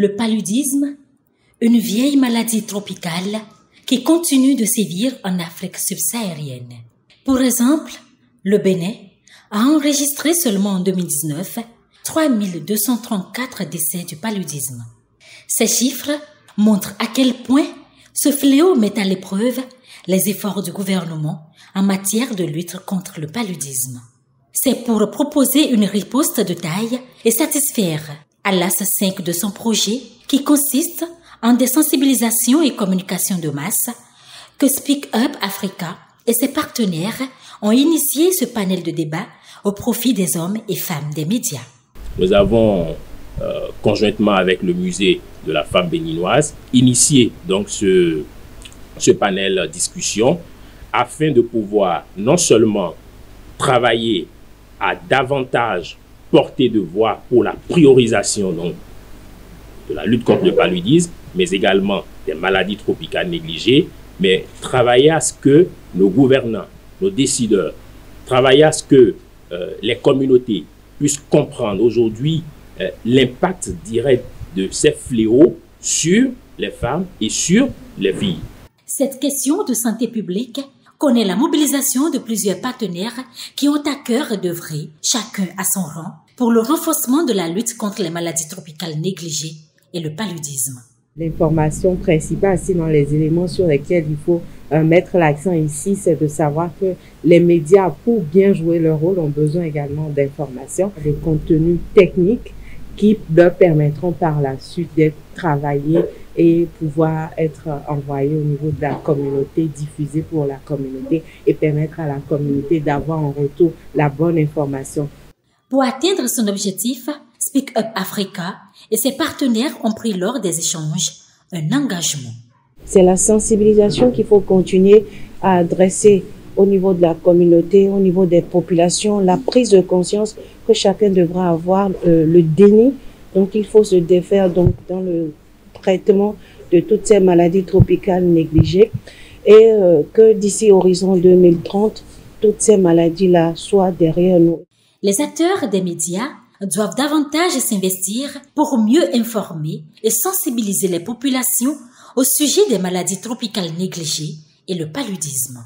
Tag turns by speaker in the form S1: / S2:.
S1: Le paludisme, une vieille maladie tropicale qui continue de sévir en Afrique subsaharienne. Pour exemple, le Bénin a enregistré seulement en 2019 3234 décès du paludisme. Ces chiffres montrent à quel point ce fléau met à l'épreuve les efforts du gouvernement en matière de lutte contre le paludisme. C'est pour proposer une riposte de taille et satisfaire à l'As 5 de son projet qui consiste en des sensibilisations et communications de masse que Speak Up Africa et ses partenaires ont initié ce panel de débat au profit des hommes et femmes des médias.
S2: Nous avons, conjointement avec le musée de la femme béninoise, initié donc ce panel discussion afin de pouvoir non seulement travailler à davantage porter de voix pour la priorisation donc, de la lutte contre le paludisme, mais également des maladies tropicales négligées, mais travailler à ce que nos gouvernants, nos décideurs, travailler à ce que les communautés puissent comprendre aujourd'hui l'impact direct de ces fléaux sur les femmes et sur les filles.
S1: Cette question de santé publique connaît la mobilisation de plusieurs partenaires qui ont à cœur d'œuvrer, chacun à son rang, pour le renforcement de la lutte contre les maladies tropicales négligées et le paludisme.
S3: L'information principale, sinon les éléments sur lesquels il faut mettre l'accent ici, c'est de savoir que les médias, pour bien jouer leur rôle, ont besoin également d'informations, des contenus techniques qui leur permettront par la suite d'être travaillés et pouvoir être envoyés au niveau de la communauté, diffusés pour la communauté et permettre à la communauté d'avoir en retour la bonne information.
S1: Pour atteindre son objectif, Speak Up Africa et ses partenaires ont pris lors des échanges un engagement.
S4: C'est la sensibilisation qu'il faut continuer à adresser au niveau de la communauté, au niveau des populations, la prise de conscience que chacun devra avoir, le déni. Donc il faut se défaire donc dans le traitement de toutes ces maladies tropicales négligées et que d'ici horizon 2030, toutes ces maladies-là soient derrière nous.
S1: Les acteurs des médias doivent davantage s'investir pour mieux informer et sensibiliser les populations au sujet des maladies tropicales négligées et le paludisme.